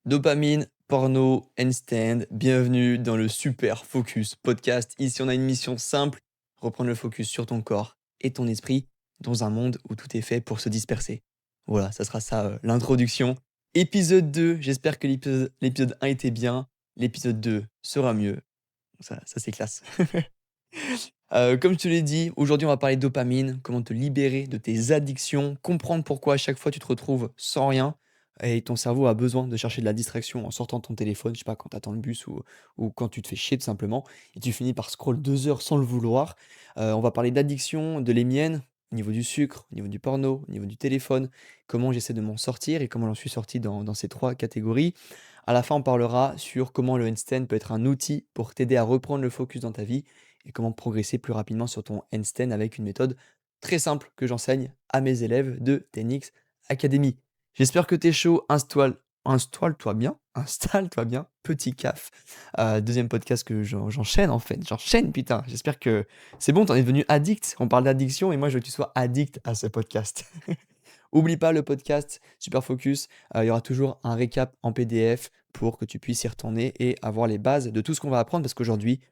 Dopamine, porno, handstand, bienvenue dans le Super Focus podcast. Ici, on a une mission simple, reprendre le focus sur ton corps et ton esprit dans un monde où tout est fait pour se disperser. Voilà, ça sera ça l'introduction. Épisode 2, j'espère que l'épisode 1 était bien. L'épisode 2 sera mieux. Ça c'est classe. Comme je te l'ai dit, aujourd'hui on va parler de dopamine, comment te libérer de tes addictions, comprendre pourquoi à chaque fois tu te retrouves sans rien et ton cerveau a besoin de chercher de la distraction en sortant de ton téléphone, je sais pas, quand tu attends le bus ou quand tu te fais chier tout simplement et tu finis par scroll 2 heures sans le vouloir. On va parler d'addiction, de les miennes, au niveau du sucre, au niveau du porno, au niveau du téléphone, comment j'essaie de m'en sortir et comment j'en suis sorti dans ces 3 catégories. À la fin, on parlera sur comment le handstand peut être un outil pour t'aider à reprendre le focus dans ta vie et comment progresser plus rapidement sur ton handstand avec une méthode très simple que j'enseigne à mes élèves de Tenix Academy. J'espère que tu es chaud, installe-toi bien, installe-toi bien, petit caf. 2 podcast que j'enchaîne en fait, j'enchaîne putain, j'espère que c'est bon, tu en es devenu addict, on parle d'addiction et moi je veux que tu sois addict à ce podcast. Oublie pas le podcast Super Focus, il y aura toujours un récap en PDF pour que tu puisses y retourner et avoir les bases de tout ce qu'on va apprendre parce qu'aujourd'hui,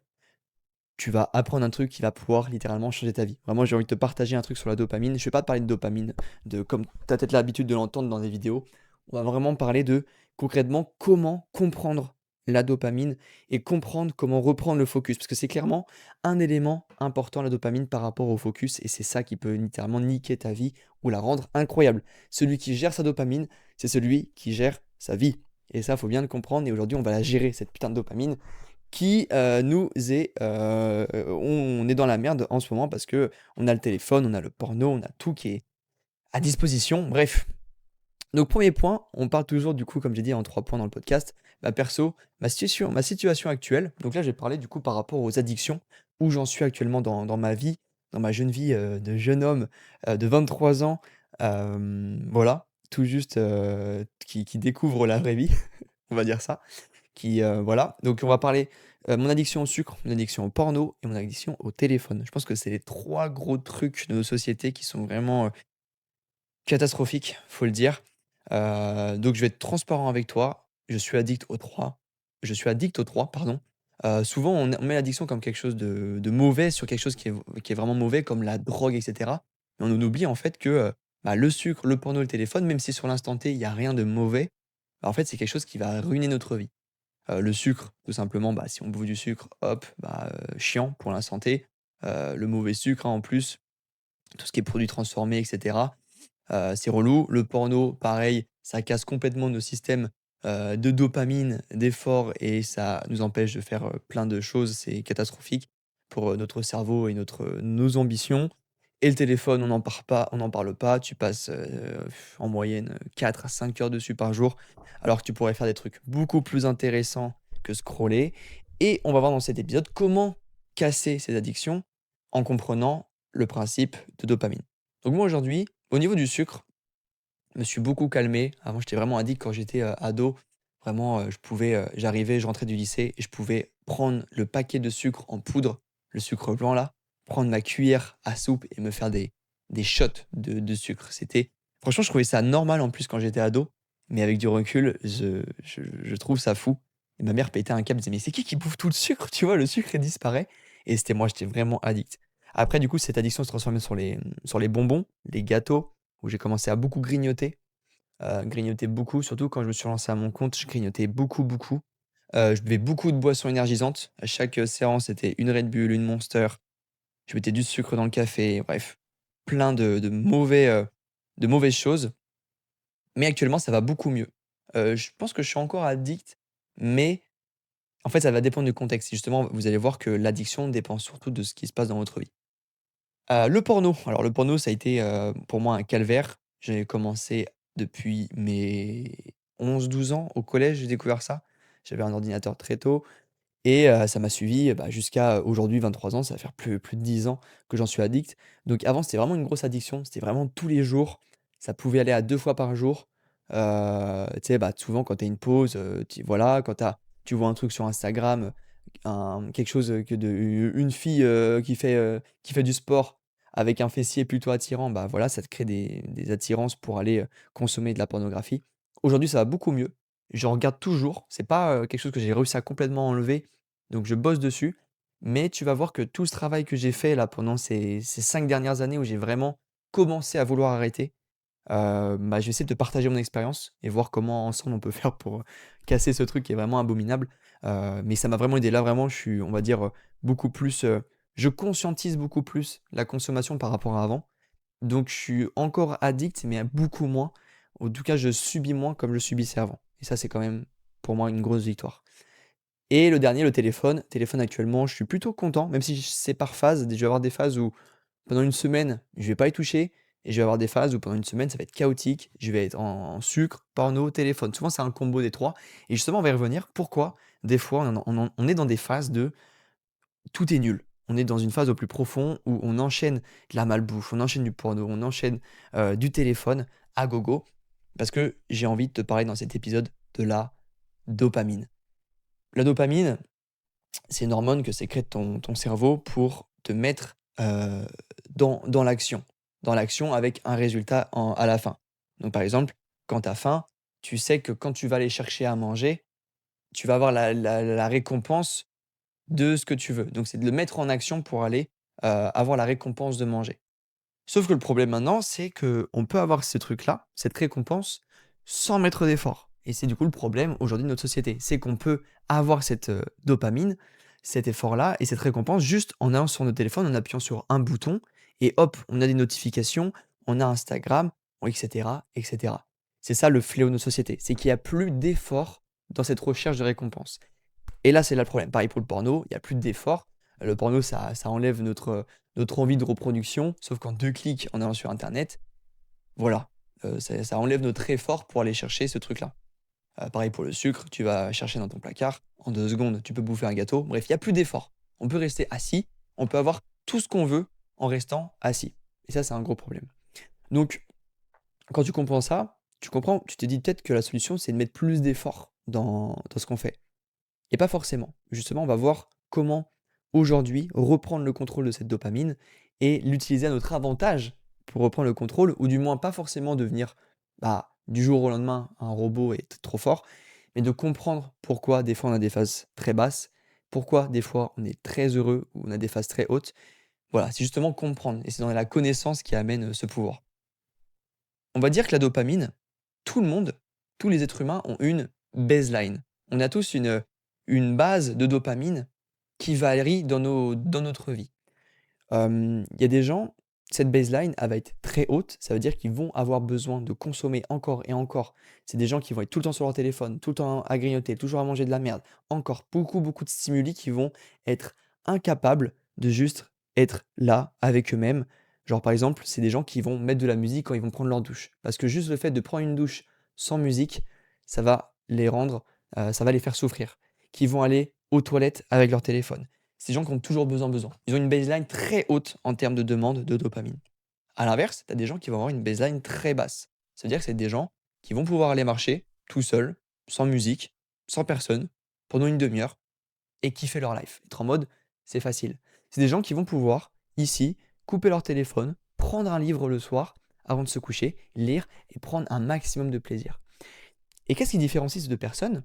tu vas apprendre un truc qui va pouvoir littéralement changer ta vie. Vraiment, j'ai envie de te partager un truc sur la dopamine. Je vais pas te parler de dopamine, de comme tu as peut-être l'habitude de l'entendre dans des vidéos. On va vraiment parler de concrètement comment comprendre la dopamine et comprendre comment reprendre le focus. Parce que c'est clairement un élément important, la dopamine, par rapport au focus. Et c'est ça qui peut littéralement niquer ta vie ou la rendre incroyable. Celui qui gère sa dopamine, c'est celui qui gère sa vie. Et ça, il faut bien le comprendre. Et aujourd'hui, on va la gérer, cette putain de dopamine qui, nous est, on est dans la merde en ce moment parce que on a le téléphone, on a le porno, on a tout qui est à disposition. Bref, donc premier point, on parle toujours du coup, comme j'ai dit, en 3 points dans le podcast. Bah, perso, ma situation actuelle, donc là, je vais parler du coup par rapport aux addictions, où j'en suis actuellement dans ma vie, dans ma jeune vie, de jeune homme, de 23 ans, voilà, tout juste, qui découvre la vraie vie, on va dire ça. Voilà, donc on va parler, mon addiction au sucre, mon addiction au porno et mon addiction au téléphone. Je pense que c'est les 3 gros trucs de nos sociétés qui sont vraiment, catastrophiques, faut le dire. Donc je vais être transparent avec toi, je suis addict aux 3, pardon. Souvent on met l'addiction comme quelque chose de mauvais sur quelque chose qui est vraiment mauvais comme la drogue et cetera. Mais on en oublie en fait que, bah, le sucre, le porno, le téléphone, même si sur l'instant T, il y a rien de mauvais, bah, en fait, c'est quelque chose qui va ruiner notre vie. Le sucre, tout simplement, bah, si on bouffe du sucre, hop, bah, chiant pour la santé. Le mauvais sucre, hein, en plus, tout ce qui est produits transformés et cetera, c'est relou. Le porno, pareil, ça casse complètement nos systèmes, de dopamine, d'effort et ça nous empêche de faire, plein de choses. C'est catastrophique pour, notre cerveau et nos ambitions et le téléphone, on n'en parle pas. Tu passes, en moyenne, 4 à 5 heures dessus par jour, alors que tu pourrais faire des trucs beaucoup plus intéressants que scroller et on va voir dans cet épisode comment casser ces addictions en comprenant le principe de dopamine. Donc moi, aujourd'hui, au niveau du sucre, je me suis beaucoup calmé. Avant, j'étais vraiment addict quand j'étais, ado. Vraiment, je rentrais du lycée et je pouvais prendre le paquet de sucre en poudre, le sucre blanc là, prendre ma cuillère à soupe et me faire des shots de sucre. C'était franchement, je trouvais ça normal en plus quand j'étais ado, mais avec du recul, je trouve ça fou et ma mère pétait un câble, elle disait: «Mais c'est qui bouffe tout le sucre?» Tu vois? Le sucre, il disparaît et c'était moi, j'étais vraiment addict. Après du coup, cette addiction se transformait sur les bonbons, les gâteaux, où j'ai commencé à beaucoup grignoter beaucoup, surtout quand je me suis lancé à mon compte, je grignotais beaucoup, beaucoup. Je buvais beaucoup de boissons énergisantes. À chaque, séance, c'était une Red Bull, une Monster. Je mettais du sucre dans le café, bref, plein de mauvaises choses. Mais actuellement, ça va beaucoup mieux. Je pense que je suis encore addict, mais en fait, ça va dépendre du contexte. Justement, vous allez voir que l'addiction dépend surtout de ce qui se passe dans votre vie. Le porno, alors le porno, ça a été, pour moi un calvaire. J'ai commencé depuis mes 11 12 ans. Au collège, j'ai découvert ça. J'avais un ordinateur très tôt et ça m'a suivi, bah, jusqu'à aujourd'hui 23 ans. Ça va faire plus de 10 ans que j'en suis addict. Donc avant, c'était vraiment une grosse addiction. C'était vraiment tous les jours. Ça pouvait aller à 2 fois par jour. Tu sais, bah, souvent quand tu as une pause, tu voilà, quand tu vois un truc sur Instagram, quelque chose, que de une fille, qui fait du sport avec un fessier plutôt attirant, bah, voilà, ça te crée des attirances pour aller, consommer de la pornographie. Aujourd'hui, ça va beaucoup mieux. j'en regarde toujours. C'est pas, quelque chose que j'ai réussi à complètement enlever, donc je bosse dessus. Mais tu vas voir que tout ce travail que j'ai fait là pendant ces 5 dernières années où j'ai vraiment commencé à vouloir arrêter, bah, je vais essayer de te partager mon expérience et voir comment ensemble on peut faire pour, casser ce truc qui est vraiment abominable. Mais ça m'a vraiment aidé. Là, vraiment, je suis, on va dire, beaucoup plus, je conscientise beaucoup plus la consommation par rapport à avant. Donc je suis encore addict, mais à beaucoup moins. En tout cas, je subis moins comme je subissais avant. Et ça, c'est quand même pour moi une grosse victoire. Et le dernier, le téléphone. Téléphone actuellement, je suis plutôt content, même si c'est par phase. Je vais avoir des phases où pendant une semaine, je vais pas y toucher. Et je vais avoir des phases où pendant une semaine, ça va être chaotique. Je vais être en sucre, porno, téléphone. Souvent, c'est un combo des trois. Et justement, on va y revenir. Pourquoi des fois, on est dans des phases de tout est nul. On est dans une phase au plus profond où on enchaîne de la malbouffe, on enchaîne du porno, on enchaîne du téléphone à gogo. Parce que j'ai envie de te parler dans cet épisode de la dopamine. La dopamine, c'est une hormone que sécrète ton cerveau pour te mettre dans l'action. Dans l'action avec un résultat à la fin. Donc par exemple, quand tu as faim, tu sais que quand tu vas aller chercher à manger, tu vas avoir la récompense de ce que tu veux. Donc c'est de le mettre en action pour aller, avoir la récompense de manger. Sauf que le problème maintenant, c'est qu'on peut avoir ce truc-là, cette récompense, sans mettre d'effort. Et c'est du coup le problème aujourd'hui de notre société. C'est qu'on peut avoir cette, dopamine, cet effort-là et cette récompense juste en allant sur notre téléphone, en appuyant sur un bouton et hop, on a des notifications, on a Instagram, et cetera et cetera. C'est ça le fléau de notre société, c'est qu'il y a plus d'effort dans cette recherche de récompense. Et là, c'est là le problème. Pareil pour le porno, il y a plus d'effort. Le porno, ça enlève notre envie de reproduction, sauf qu'en 2 clics en allant sur internet, voilà, ça enlève notre effort pour aller chercher ce truc-là. Pareil pour le sucre, tu vas chercher dans ton placard, en 2 secondes, tu peux bouffer un gâteau. Bref, il y a plus d'effort. On peut rester assis, on peut avoir tout ce qu'on veut en restant assis et ça, c'est un gros problème. Donc quand tu comprends ça, tu te dis peut-être que la solution, c'est de mettre plus d'effort dans ce qu'on fait. Et pas forcément. Justement, on va voir comment aujourd'hui reprendre le contrôle de cette dopamine et l'utiliser à notre avantage pour reprendre le contrôle, ou du moins pas forcément devenir bah, du jour au lendemain un robot et être trop fort, mais de comprendre pourquoi des fois on a des phases très basses, pourquoi des fois on est très heureux ou on a des phases très hautes. Voilà, c'est justement comprendre et c'est dans la connaissance qui amène ce pouvoir. On va dire que la dopamine, tout le monde, tous les êtres humains ont une baseline. On a tous une base de dopamine qui varie dans notre vie. Il y a des gens, cette baseline, elle va être très haute, ça veut dire qu'ils vont avoir besoin de consommer encore et encore. C'est des gens qui vont être tout le temps sur leur téléphone, tout le temps à grignoter, toujours à manger de la merde. Encore beaucoup, beaucoup de stimuli qui vont être incapables de juste être là avec eux-mêmes. Genre par exemple, c'est des gens qui vont mettre de la musique quand ils vont prendre leur douche. Parce que juste le fait de prendre une douche sans musique, ça va les rendre, ça va les faire souffrir. Qui vont aller aux toilettes avec leur téléphone. C'est des gens qui ont toujours besoin. Ils ont une baseline très haute en termes de demande de dopamine. À l'inverse, tu as des gens qui vont avoir une baseline très basse. C'est-à-dire que c'est des gens qui vont pouvoir aller marcher tout seuls, sans musique, sans personne, pendant une demi-heure, et kiffer leur life. Être en mode, c'est facile. C'est des gens qui vont pouvoir, ici, couper leur téléphone, prendre un livre le soir, avant de se coucher, lire et prendre un maximum de plaisir. Et qu'est-ce qui différencie ces deux personnes?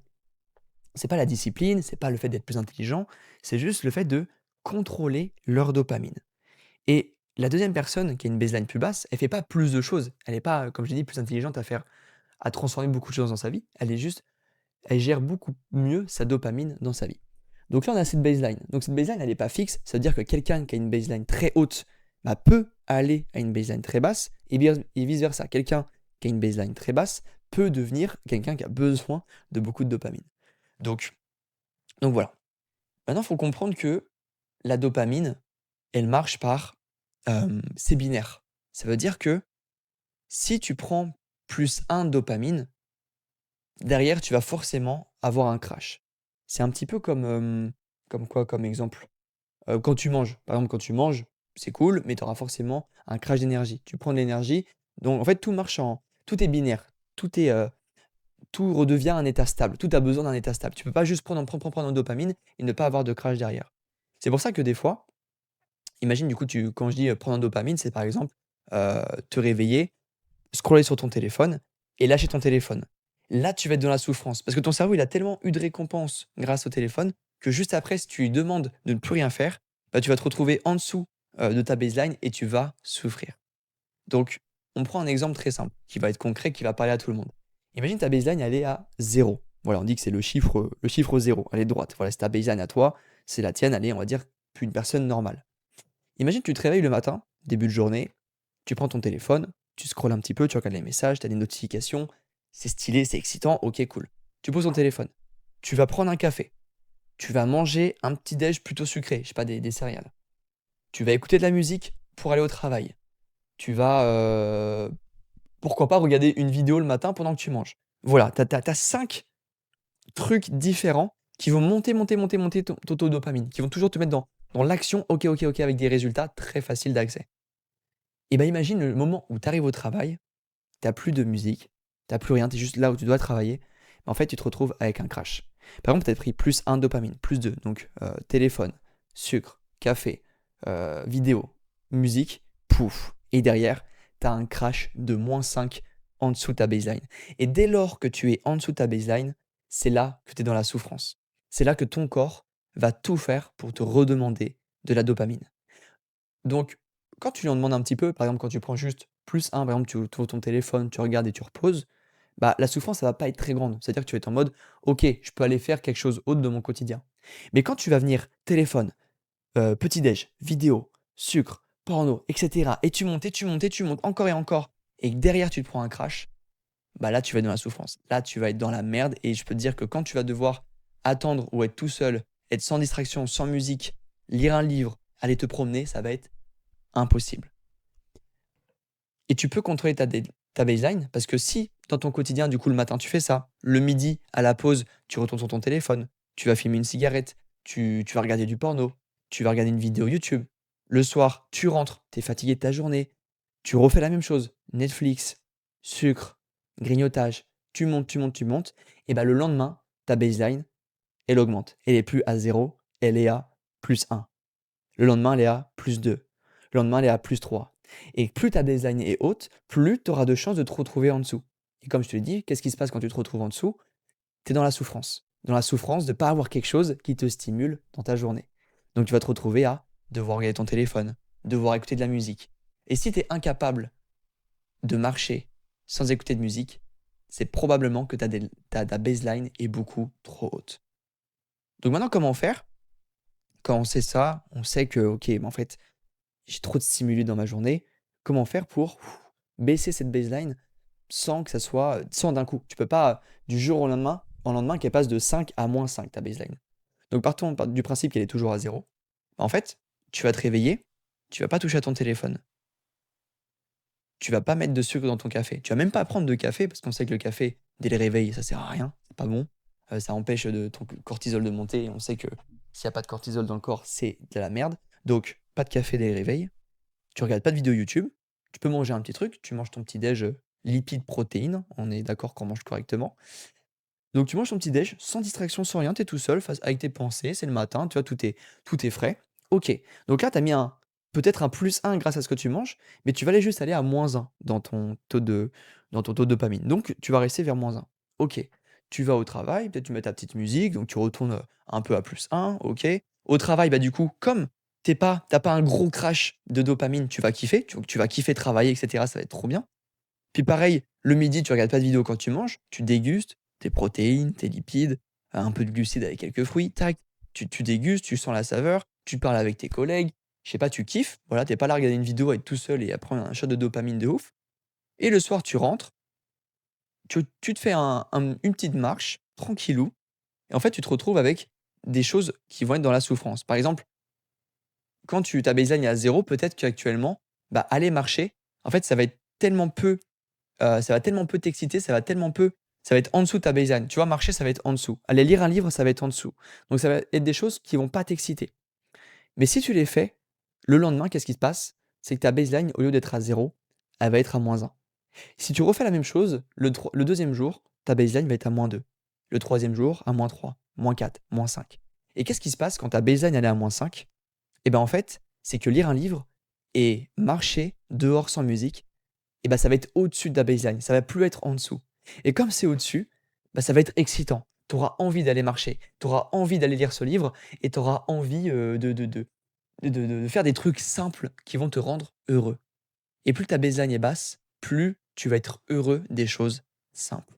C'est pas la discipline, c'est pas le fait d'être plus intelligent, c'est juste le fait de contrôler leur dopamine. Et la deuxième personne qui a une baseline plus basse, elle fait pas plus de choses. Elle est pas, comme j'ai dit, plus intelligente à transformer beaucoup de choses dans sa vie. Elle gère beaucoup mieux sa dopamine dans sa vie. Donc là, on a cette baseline. Donc cette baseline, elle n'est pas fixe. Ça veut dire que quelqu'un qui a une baseline très haute bah, peut aller à une baseline très basse et vice-versa. Quelqu'un qui a une baseline très basse peut devenir quelqu'un qui a besoin de beaucoup de dopamine. Donc, donc voilà. Maintenant, il faut comprendre que la dopamine, elle marche par c'est binaire. Ça veut dire que si tu prends plus un dopamine, derrière, tu vas forcément avoir un crash. C'est un petit peu comme, comme quoi, comme exemple? Quand tu manges. Par exemple, quand tu manges, c'est cool, mais tu auras forcément un crash d'énergie. Tu prends de l'énergie, donc en fait, tout est binaire. Tout redevient un état stable. Tout a besoin d'un état stable. Tu peux pas juste prendre en dopamine et ne pas avoir de crash derrière. C'est pour ça que des fois, imagine du coup, quand je dis prendre en dopamine, c'est par exemple te réveiller, scroller sur ton téléphone et lâcher ton téléphone. Là, tu vas être dans la souffrance parce que ton cerveau, il a tellement eu de récompenses grâce au téléphone que juste après, si tu lui demandes de ne plus rien faire, bah, tu vas te retrouver en dessous, de ta baseline et tu vas souffrir. Donc, on prend un exemple très simple qui va être concret, qui va parler à tout le monde. Imagine ta baseline, elle est à zéro. Voilà, on dit que c'est le chiffre 0, elle est droite. Voilà, c'est ta baseline à toi, c'est la tienne, elle est, on va dire, une personne normale. Imagine, tu te réveilles le matin, début de journée, tu prends ton téléphone, tu scrolles un petit peu, tu regardes les messages, tu as des notifications, c'est stylé, c'est excitant, ok, cool. Tu poses ton téléphone, tu vas prendre un café, tu vas manger un petit déj plutôt sucré, je sais pas, des céréales. Tu vas écouter de la musique pour aller au travail. Tu vas, pourquoi pas regarder une vidéo le matin pendant que tu manges. Voilà, tu as 5 trucs différents qui vont monter, monter, monter, monter ton taux de dopamine, qui vont toujours te mettre dans l'action, ok, ok, ok, avec des résultats très faciles d'accès. Et ben imagine le moment où tu arrives au travail, tu plus de musique, tu plus rien, tu es juste là où tu dois travailler. Mais en fait, tu te retrouves avec un crash. Par exemple, tu as pris plus un dopamine, plus 2, donc téléphone, sucre, café, vidéo, musique, pouf. Et derrière, tu as un crash de -5 en dessous de ta baseline. Et dès lors que tu es en dessous de ta baseline, c'est là que tu es dans la souffrance. C'est là que ton corps va tout faire pour te redemander de la dopamine. Donc, quand tu lui en demandes un petit peu, par exemple, quand tu prends juste plus un, par exemple, tu ouvres ton téléphone, tu regardes et tu reposes, bah, la souffrance, ça va pas être très grande. C'est-à-dire que tu vas être en mode, ok, je peux aller faire quelque chose autre de mon quotidien. Mais quand tu vas venir téléphone, petit-déj, vidéo, sucre, porno, etc., et tu montes, et tu montes, et tu montes encore et encore, et que derrière tu te prends un crash, bah là, tu vas être dans la souffrance. Là, tu vas être dans la merde, et je peux te dire que quand tu vas devoir attendre ou être tout seul, être sans distraction, sans musique, lire un livre, aller te promener, ça va être impossible. Et tu peux contrôler ta baseline parce que si dans ton quotidien, du coup, le matin, tu fais ça, le midi, à la pause, tu retournes sur ton téléphone, tu vas fumer une cigarette, tu vas regarder du porno, tu vas regarder une vidéo YouTube. Le soir, tu rentres, tu es fatigué de ta journée, tu refais la même chose. Netflix, sucre, grignotage, tu montes, tu montes, tu montes. Et ben le lendemain, ta baseline, elle augmente. Elle est plus à zéro, elle est à +1. Le lendemain, elle est à +2. Le lendemain, elle est à +3. Et plus ta baseline est haute, plus tu auras de chances de te retrouver en dessous. Et comme je te l'ai dit, qu'est-ce qui se passe quand tu te retrouves en dessous? Tu es dans la souffrance. Dans la souffrance de ne pas avoir quelque chose qui te stimule dans ta journée. Donc tu vas te retrouver à devoir regarder ton téléphone, devoir écouter de la musique. Et si tu es incapable de marcher sans écouter de musique, c'est probablement que ta baseline est beaucoup trop haute. Donc maintenant, comment faire? Quand on sait ça, on sait que, ok, mais en fait, j'ai trop de stimuli dans ma journée. Comment faire pour baisser cette baseline sans que ça soit sans d'un coup? Tu peux pas du jour au lendemain qu'elle passe de 5 à -5 ta baseline. Donc partons du principe qu'elle est toujours à zéro. En fait, tu vas te réveiller, tu vas pas toucher à ton téléphone. Tu vas pas mettre de sucre dans ton café. Tu vas même pas prendre de café parce qu'on sait que le café, dès le réveil, ça sert à rien, c'est pas bon. Ça empêche ton cortisol de monter et on sait que s'il y a pas de cortisol dans le corps, c'est de la merde. Donc pas de café dès le réveil. Tu regardes pas de vidéo YouTube, tu peux manger un petit truc, tu manges ton petit déj, lipides, protéines, on est d'accord qu'on mange correctement. Donc tu manges ton petit déj sans distraction, sans rien, tu es tout seul face avec tes pensées, c'est le matin, tu vois? Tout est frais. OK. Donc là, tu as mis peut-être un +1 grâce à ce que tu manges, mais tu vas aller juste aller à -1 dans ton taux de dopamine. Donc tu vas rester vers -1. OK. Tu vas au travail, peut-être tu mets ta petite musique, donc tu retournes, un peu à +1, OK. Au travail, bah, du coup, comme t'as pas un gros crash de dopamine, tu vas kiffer, tu vas kiffer travailler et cetera, ça va être trop bien. Puis pareil, le midi, tu regardes pas de vidéo quand tu manges, tu dégustes tes protéines, tes lipides, un peu de glucides avec quelques fruits, tac, tu dégustes, tu sens la saveur, tu parles avec tes collègues, je sais pas, tu kiffes, voilà, tu pas là à regarder une vidéo, à être tout seul et à prendre un shot de dopamine de ouf. Et le soir, tu rentres, tu te fais une petite marche, tranquillou, et en fait, tu te retrouves avec des choses qui vont être dans la souffrance. Par exemple, quand ta baseline est à 0, peut-être qu'actuellement, bah, aller marcher, en fait, ça va tellement peu t'exciter, ça va être en dessous de ta baseline. Tu vois, marcher, ça va être en dessous. Aller lire un livre, ça va être en dessous. Donc ça va être des choses qui vont pas t'exciter. Mais si tu les fais, le lendemain, qu'est-ce qui se passe? C'est que ta baseline, au lieu d'être à zéro, elle va être à -1. Si tu refais la même chose, le 2e jour, ta baseline va être à -2. Le 3e jour, à -3, -4, -5. Et qu'est-ce qui se passe quand ta baseline elle est à -5? Et ben, en fait, c'est que lire un livre et marcher dehors sans musique, et ben ça va être au-dessus de ta baseline, ça va plus être en dessous. Et comme c'est au-dessus, bah, ça va être excitant. Tu auras envie d'aller marcher, tu auras envie d'aller lire ce livre et tu auras envie, de faire des trucs simples qui vont te rendre heureux. Et plus ta baseline est basse, plus tu vas être heureux des choses simples.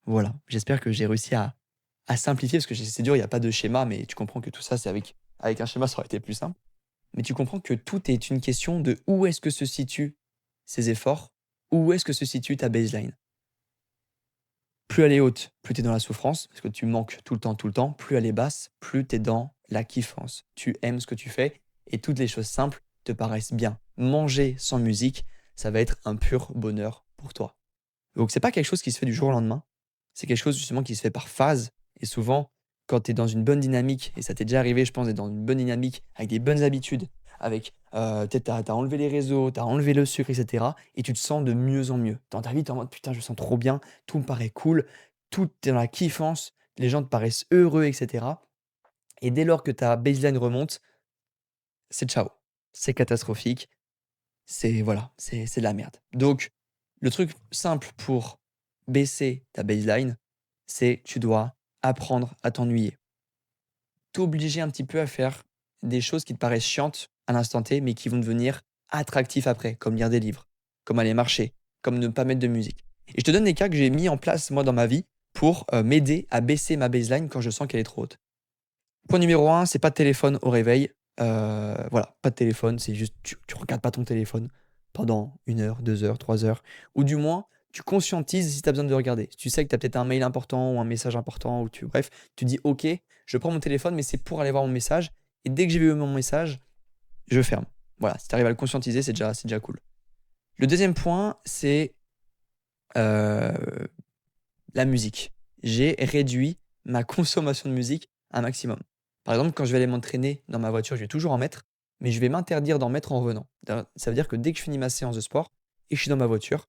Voilà, j'espère que j'ai réussi à simplifier parce que c'est dur, il y a pas de schéma, mais tu comprends que tout ça, c'est avec un schéma, ça aurait été plus simple. Mais tu comprends que tout est une question de où est-ce que se situent ces efforts, où est-ce que se situe ta baseline. Plus elle est haute, plus tu es dans la souffrance, parce que tu manques tout le temps. Plus elle est basse, plus tu es dans la kiffance. Tu aimes ce que tu fais et toutes les choses simples te paraissent bien. Manger sans musique, ça va être un pur bonheur pour toi. Donc c'est pas quelque chose qui se fait du jour au lendemain, c'est quelque chose justement qui se fait par phase et souvent quand tu es dans une bonne dynamique et ça t'est déjà arrivé je pense d'être dans une bonne dynamique avec des bonnes habitudes, avec, peut-être tu as enlevé les réseaux, tu as enlevé le sucre et cetera et tu te sens de mieux en mieux. Dans ta vie, tu es en mode: «Putain, je me sens trop bien, tout me paraît cool, tout tu es dans la kiffance, les gens te paraissent heureux et cetera» et dès lors que ta baseline remonte, c'est ciao. C'est catastrophique, c'est voilà, c'est de la merde. Donc le truc simple pour baisser ta baseline, c'est tu dois apprendre à t'ennuyer. T'obliger un petit peu à faire des choses qui te paraissent chiantes à l'instant T, mais qui vont devenir attractifs après, comme lire des livres, comme aller marcher, comme ne pas mettre de musique. Et je te donne des cas que j'ai mis en place moi dans ma vie pour m'aider à baisser ma baseline quand je sens qu'elle est trop haute. Point numéro un, c'est pas de téléphone au réveil. Voilà, pas de téléphone, c'est juste tu regardes pas ton téléphone pendant 1 heure, 2 heures, 3 heures ou du moins tu conscientises si tu as besoin de regarder. Si tu sais que tu as peut-être un mail important ou un message important ou bref, tu dis: «OK, je prends mon téléphone mais c'est pour aller voir mon message et dès que j'ai vu mon message, je ferme». Voilà, si tu arrives à le conscientiser, c'est déjà cool. Le deuxième point, c'est, heu, la musique. J'ai réduit ma consommation de musique un maximum. Par exemple, quand je vais aller m'entraîner dans ma voiture, je vais toujours en mettre, mais je vais m'interdire d'en mettre en revenant. Ça veut dire que dès que je finis ma séance de sport et que je suis dans ma voiture,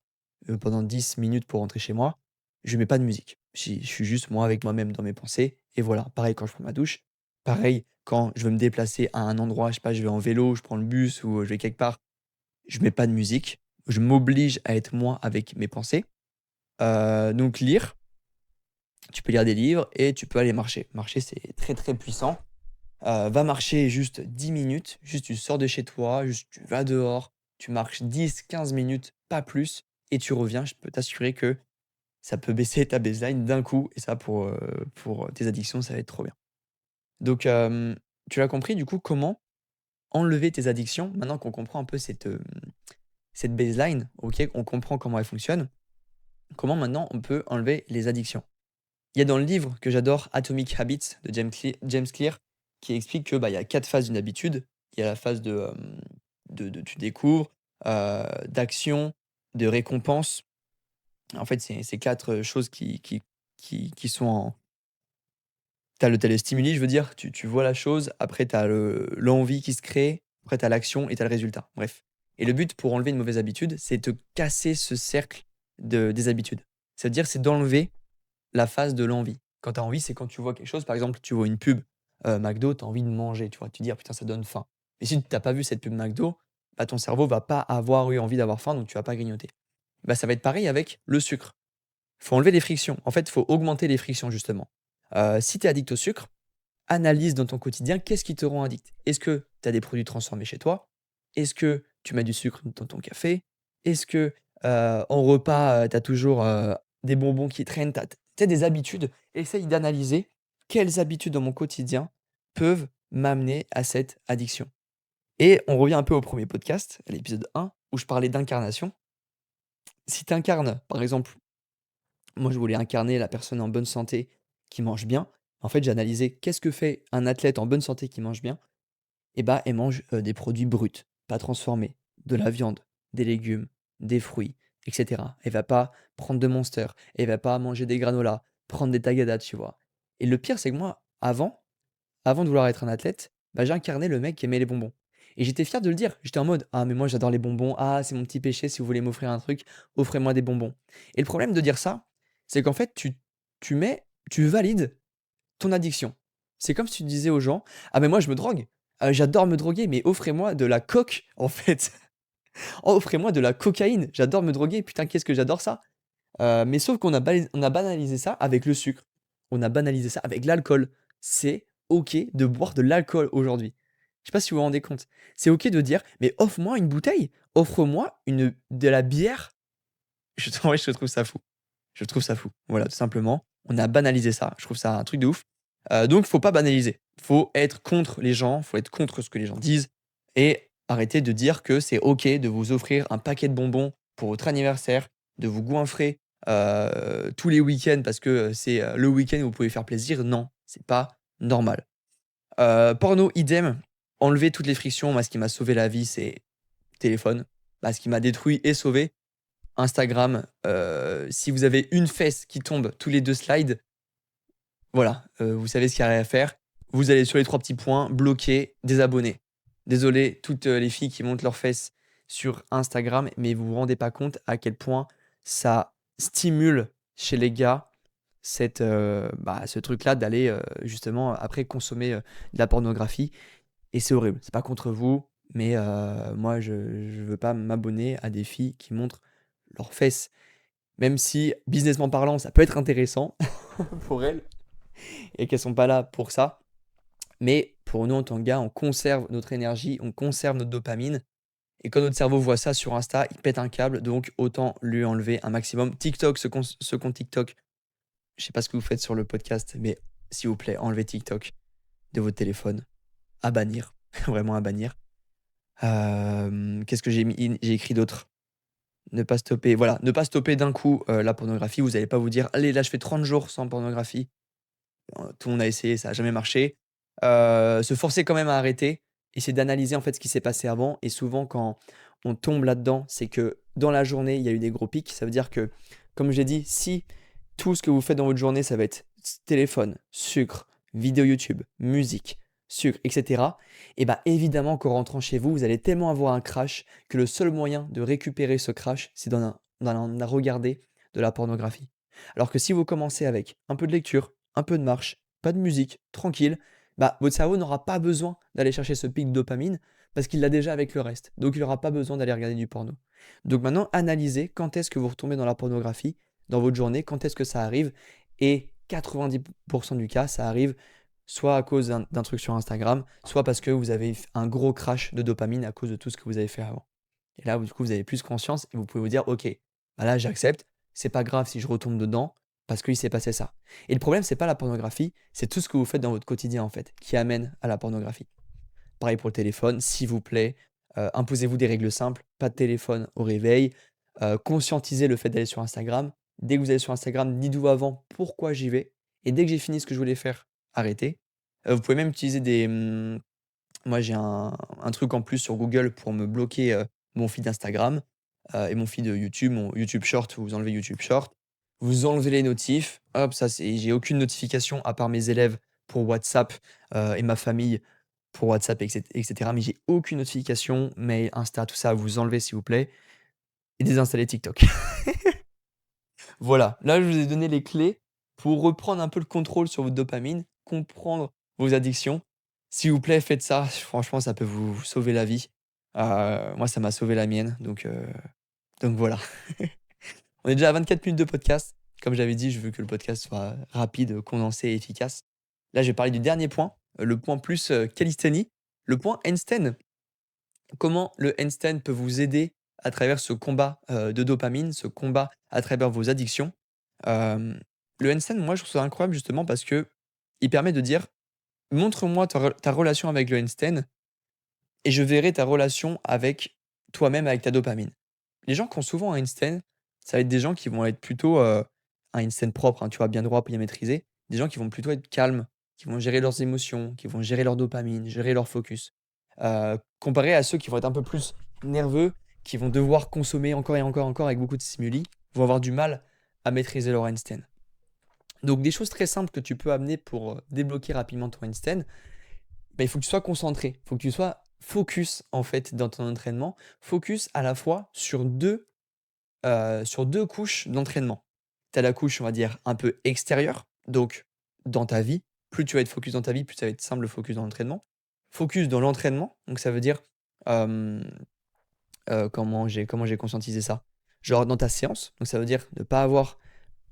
pendant 10 minutes pour rentrer chez moi, je mets pas de musique. Je suis juste moi avec moi-même dans mes pensées et voilà. Pareil quand je prends ma douche, pareil quand je veux me déplacer à un endroit, je sais pas, je vais en vélo, je prends le bus ou je vais quelque part, je mets pas de musique. Je m'oblige à être moi avec mes pensées. Donc lire, tu peux lire des livres et tu peux aller marcher. Marcher, c'est très, très puissant. Va marcher juste 10 minutes, juste tu sors de chez toi, juste tu vas dehors, tu marches 10-15 minutes, pas plus et tu reviens. Je peux t'assurer que ça peut baisser ta baseline d'un coup et ça pour tes addictions, ça va être trop bien. Donc tu l'as compris du coup comment enlever tes addictions maintenant qu'on comprend un peu cette baseline, OK, on comprend comment elle fonctionne. Comment maintenant on peut enlever les addictions? Il y a dans le livre que j'adore, Atomic Habits de James Clear, qui explique que, bah, il y a 4 phases d'une habitude. Il y a la phase de tu découvres, d'action, de récompense. En fait, c'est 4 choses qui sont en tu as le stimuli, je veux dire, tu vois la chose, après tu as l'envie qui se crée, après tu as l'action et tu as le résultat, bref. Et le but pour enlever une mauvaise habitude, c'est de casser ce cercle des habitudes. C'est-à-dire, c'est d'enlever la phase de l'envie. Quand tu as envie, c'est quand tu vois quelque chose, par exemple, tu vois une pub, McDo, tu as envie de manger, tu vois? Tu te dis: «Ah putain, ça donne faim». Mais si tu as pas vu cette pub McDo, bah, ton cerveau va pas avoir eu envie d'avoir faim, donc tu vas pas grignoter. Bah, ça va être pareil avec le sucre. Faut enlever les frictions. En fait, il faut augmenter les frictions justement. Si tu es addict au sucre, analyse dans ton quotidien qu'est-ce qui te rend addict. Est-ce que tu as des produits transformés chez toi? Est-ce que tu mets du sucre dans ton café? Est-ce que, en repas, tu as toujours, des bonbons qui traînent? Tu sais, des habitudes. Essaye d'analyser quelles habitudes dans mon quotidien peuvent m'amener à cette addiction. Et on revient un peu au premier podcast, à l'épisode 1, où je parlais d'incarnation. Si tu incarnes, par exemple, moi je voulais incarner la personne en bonne santé qui mange bien. En fait, j'ai analysé qu'est-ce que fait un athlète en bonne santé qui mange bien? Et bah, elle mange, des produits bruts, pas transformés, de la viande, des légumes, des fruits et cetera. Elle va pas prendre de Monster, elle va pas manger des granolas, prendre des Tagada, tu vois? Et le pire, c'est que moi, avant de vouloir être un athlète, bah, j'incarnais le mec qui aimait les bonbons et j'étais fier de le dire. J'étais en mode: «Ah mais moi j'adore les bonbons. Ah, c'est mon petit péché, si vous voulez m'offrir un truc, offrez-moi des bonbons» et le problème de dire ça, c'est qu'en fait tu valides ton addiction. C'est comme si tu disais aux gens: «Ah mais moi je me drogue, j'adore me droguer, mais offrez-moi de la coke en fait. Offrez-moi de la cocaïne, j'adore me droguer, putain qu'est-ce que j'adore ça!» Mais sauf qu'on a banalisé ça avec le sucre. On a banalisé ça avec l'alcool. C'est OK de boire de l'alcool aujourd'hui. Je sais pas si vous vous rendez compte? C'est OK de dire: «Mais offre-moi une bouteille, offre-moi de la bière». En vrai, je trouve ça fou. Je trouve ça fou. Voilà, tout simplement. On a banalisé ça. Je trouve ça un truc de ouf. Donc faut pas banaliser. Faut être contre les gens, faut être contre ce que les gens disent et arrêter de dire que c'est OK de vous offrir un paquet de bonbons pour votre anniversaire, de vous goinfrer, tous les week-ends parce que, c'est, le week-end où vous pouvez faire plaisir. Non, c'est pas normal. Porno, idem. Enlever toutes les frictions. Moi, ce qui m'a sauvé la vie, c'est téléphone. Bah, ce qui m'a détruit et sauvé, Instagram. Si vous avez une fesse qui tombe tous les 2 slides, voilà, vous savez ce qu'il y a à faire. Vous allez sur les 3 petits points, bloquer, désabonner. Désolé, toutes, les filles qui montent leurs fesses sur Instagram, mais vous vous rendez pas compte à quel point ça stimule chez les gars ce truc-là d'aller, justement après consommer, de la pornographie et c'est horrible. C'est pas contre vous, mais moi je veux pas m'abonner à des filles qui montrent leurs fesses. Même si businessment parlant, ça peut être intéressant pour elles et qu'elles sont pas là pour ça. Mais pour nous, en tant que gars, on conserve notre énergie, on conserve notre dopamine. Et quand notre cerveau voit ça sur Insta, il pète un câble. Donc, autant lui enlever un maximum. TikTok, ce compte TikTok, je sais pas ce que vous faites sur le podcast, mais s'il vous plaît, enlevez TikTok de votre téléphone. À bannir. Vraiment à bannir. Qu'est-ce que j'ai mis? J'ai écrit d'autres. Ne pas stopper. Voilà, ne pas stopper d'un coup la pornographie. Vous n'allez pas vous dire, allez, là, je fais 30 jours sans pornographie. Tout le monde a essayé, ça a jamais marché. Se forcer quand même à arrêter, essayer d'analyser en fait ce qui s'est passé avant et souvent quand on tombe là-dedans, c'est que dans la journée, il y a eu des gros pics. Ça veut dire que, comme j'ai dit, si tout ce que vous faites dans votre journée, ça va être téléphone, sucre, vidéo YouTube, musique, sucre, et cetera et bah, évidemment qu'en rentrant chez vous, vous allez tellement avoir un crash que le seul moyen de récupérer ce crash, c'est d'en regarder de la pornographie. Alors que si vous commencez avec un peu de lecture, un peu de marche, pas de musique, tranquille, bah, votre cerveau n'aura pas besoin d'aller chercher ce pic de dopamine parce qu'il l'a déjà avec le reste. Donc il n'aura pas besoin d'aller regarder du porno. Donc maintenant, analysez quand est-ce que vous retombez dans la pornographie dans votre journée, quand est-ce que ça arrive. Et 90% du cas, ça arrive soit à cause d'un truc sur Instagram, soit parce que vous avez un gros crash de dopamine à cause de tout ce que vous avez fait avant. Et là, du coup, vous avez plus conscience et vous pouvez vous dire, ok, bah là, j'accepte, c'est pas grave si je retombe dedans parce qu'il s'est passé ça. Et le problème, c'est pas la pornographie, c'est tout ce que vous faites dans votre quotidien en fait, qui amène à la pornographie. Pareil pour le téléphone, s'il vous plaît, imposez-vous des règles simples, pas de téléphone au réveil, conscientisez le fait d'aller sur Instagram. Dès que vous allez sur Instagram, dites-vous avant pourquoi j'y vais. Et dès que j'ai fini ce que je voulais faire, arrêtez. Vous pouvez même utiliser moi j'ai un truc en plus sur Google pour me bloquer, mon feed Instagram, et mon feed, YouTube, mon YouTube Short, vous enlevez YouTube Short. Vous enlevez les notifs, hop, ça c'est j'ai aucune notification à part mes élèves pour WhatsApp, et ma famille pour WhatsApp et cetera, mais j'ai aucune notification, mail, Insta, tout ça, vous enlevez s'il vous plaît et désinstallez TikTok. Voilà, là je vous ai donné les clés pour reprendre un peu le contrôle sur votre dopamine, comprendre vos addictions. S'il vous plaît, faites ça, franchement ça peut vous sauver la vie. Moi ça m'a sauvé la mienne donc voilà. On est déjà à 24 minutes de podcast. Comme j'avais dit, je veux que le podcast soit rapide, condensé et efficace. Là, je vais parler du dernier point, le point plus, calisthénie, le point handstand. Comment le handstand peut vous aider à travers ce combat, de dopamine, ce combat à travers vos addictions? Hem, le handstand, moi, je trouve ça incroyable justement parce que il permet de dire: «Montre-moi ta relation avec le handstand et je verrai ta relation avec toi-même, avec ta dopamine». Les gens qui ont souvent un handstand, ça va être des gens qui vont être plutôt, un handstand propre, hein, tu vois? Bien droit, bien maîtrisé. Des gens qui vont plutôt être calmes, qui vont gérer leurs émotions, qui vont gérer leur dopamine, gérer leur focus. Comparé à ceux qui vont être un peu plus nerveux, qui vont devoir consommer encore et encore, encore avec beaucoup de stimuli, vont avoir du mal à maîtriser leur handstand. Donc des choses très simples que tu peux amener pour, débloquer rapidement ton handstand, bah, il faut que tu sois concentré, il faut que tu sois focus en fait dans ton entraînement. Focus à la fois sur 2 couches d'entraînement. Tu as la couche, on va dire, un peu extérieure, donc dans ta vie. Plus tu vas être focus dans ta vie, plus ça va être simple le focus dans l'entraînement. Focus dans l'entraînement, donc ça veut dire, comment j'ai conscientisé ça? Genre dans ta séance, donc ça veut dire ne pas avoir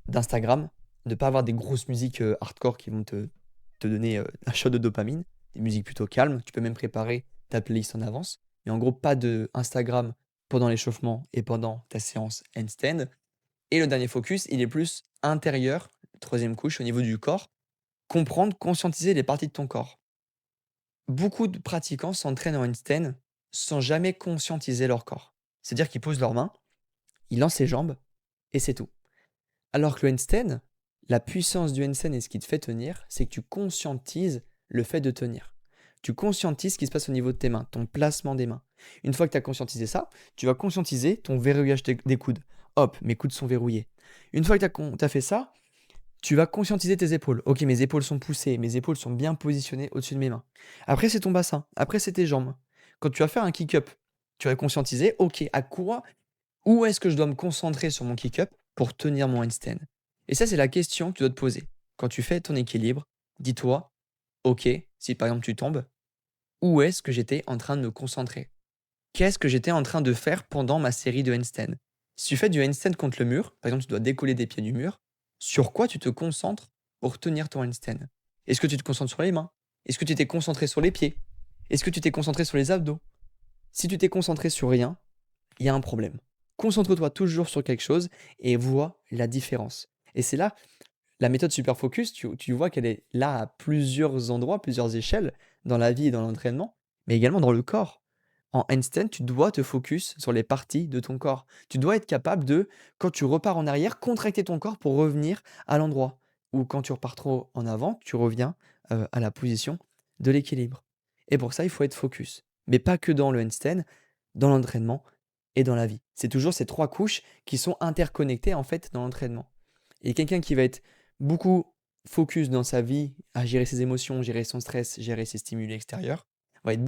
d'Instagram, ne pas avoir des grosses musiques hardcore qui vont te donner un shot de dopamine, des musiques plutôt calmes. Tu peux même préparer ta playlist en avance. Mais en gros, pas de Instagram pendant l'échauffement et pendant ta séance handstand. Et le dernier focus, il est plus intérieur, troisième couche, au niveau du corps. Comprendre, conscientiser les parties de ton corps. Beaucoup de pratiquants s'entraînent en handstand sans jamais conscientiser leur corps. C'est-à-dire qu'ils posent leurs mains, ils lancent les jambes et c'est tout. Alors que le handstand, la puissance du handstand et ce qui te fait tenir, c'est que tu conscientises le fait de tenir. Tu conscientises ce qui se passe au niveau de tes mains, ton placement des mains. Une fois que tu as conscientisé ça, tu vas conscientiser ton verrouillage des coudes. Hop, mes coudes sont verrouillés. Une fois que tu as fait ça, tu vas conscientiser tes épaules. Ok, mes épaules sont poussées, mes épaules sont bien positionnées au-dessus de mes mains. Après, c'est ton bassin. Après, c'est tes jambes. Quand tu vas faire un kick-up, tu vas conscientiser, ok, où est-ce que je dois me concentrer sur mon kick-up pour tenir mon handstand? Et ça, c'est la question que tu dois te poser. Quand tu fais ton équilibre, dis-toi, ok, si par exemple tu tombes, où est-ce que j'étais en train de me concentrer? Qu'est-ce que j'étais en train de faire pendant ma série de handstand? Si tu fais du handstand contre le mur, par exemple, tu dois décoller des pieds du mur, sur quoi tu te concentres pour tenir ton handstand? Est-ce que tu te concentres sur les mains? Est-ce que tu t'es concentré sur les pieds? Est-ce que tu t'es concentré sur les abdos? Si tu t'es concentré sur rien, il y a un problème. Concentre-toi toujours sur quelque chose et vois la différence. Et c'est là, la méthode Super Focus, tu vois qu'elle est là à plusieurs endroits, plusieurs échelles, dans la vie et dans l'entraînement, mais également dans le corps. En handstand, tu dois te focus sur les parties de ton corps. Tu dois être capable de, quand tu repars en arrière, contracter ton corps pour revenir à l'endroit. Ou quand tu repars trop en avant, tu reviens à la position de l'équilibre. Et pour ça, il faut être focus. Mais pas que dans le handstand, dans l'entraînement et dans la vie. C'est toujours ces trois couches qui sont interconnectées en fait dans l'entraînement. Et quelqu'un qui va être beaucoup focus dans sa vie à gérer ses émotions, gérer son stress, gérer ses stimuli extérieurs, va être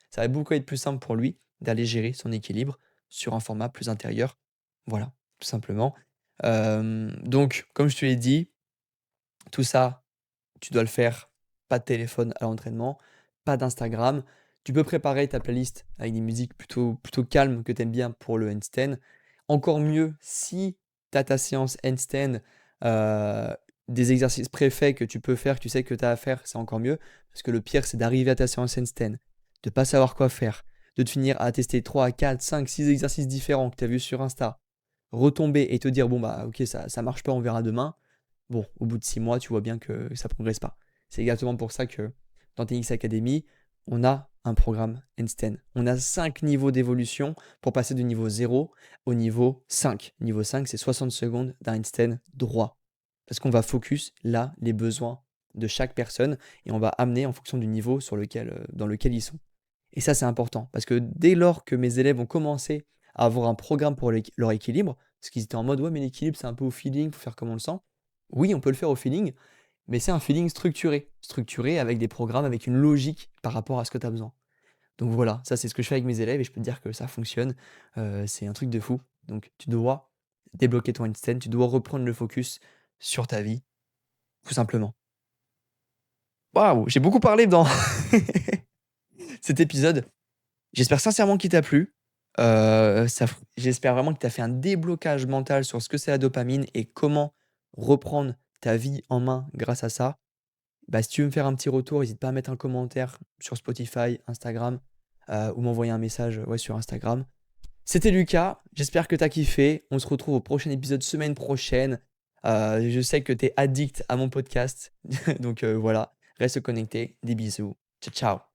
ça va beaucoup être plus simple pour lui d'aller gérer son équilibre sur un format plus intérieur. Voilà, tout simplement. Donc, comme je te l'ai dit, tout ça, tu dois le faire. Pas de téléphone à l'entraînement, pas d'Instagram. Tu peux préparer ta playlist avec des musiques plutôt calmes que tu aimes bien pour le handstand. Encore mieux si tu as ta séance handstand, euh, des exercices préfaits que tu peux faire, que tu sais que tu as à faire, c'est encore mieux. Parce que le pire, c'est d'arriver à ta séance handstand, de pas savoir quoi faire, de te finir à tester 3, 4, 5, 6 exercices différents que tu as vus sur Insta, retomber et te dire, bon bah ok, ça marche pas, on verra demain. Bon, au bout de 6 mois, tu vois bien que ça progresse pas. C'est exactement pour ça que dans TNX Academy, on a un programme handstand. On a 5 niveaux d'évolution pour passer du niveau 0 au niveau 5. Niveau 5, c'est 60 secondes d'un handstand droit. Parce qu'on va focus là les besoins de chaque personne et on va amener en fonction du niveau dans lequel ils sont. Et ça, c'est important parce que dès lors que mes élèves ont commencé à avoir un programme pour leur équilibre, parce qu'ils étaient en mode ouais, mais l'équilibre, c'est un peu au feeling, faut faire comme on le sent. Oui, on peut le faire au feeling, mais c'est un feeling structuré avec des programmes, avec une logique par rapport à ce que tu as besoin. Donc voilà, ça c'est ce que je fais avec mes élèves et je peux te dire que ça fonctionne. C'est un truc de fou. Donc tu dois débloquer ton handstand, tu dois reprendre le focus sur ta vie, tout simplement. Waouh, j'ai beaucoup parlé dans cet épisode. J'espère sincèrement qu'il t'a plu. J'espère vraiment que tu as fait un déblocage mental sur ce que c'est la dopamine et comment reprendre ta vie en main grâce à ça. Bah, si tu veux me faire un petit retour, n'hésite pas à mettre un commentaire sur Spotify, Instagram, ou m'envoyer un message ouais, sur Instagram. C'était Lucas, j'espère que tu as kiffé. On se retrouve au prochain épisode semaine prochaine. Je sais que tu es addict à mon podcast, donc voilà, reste connecté. Des bisous. Ciao, ciao.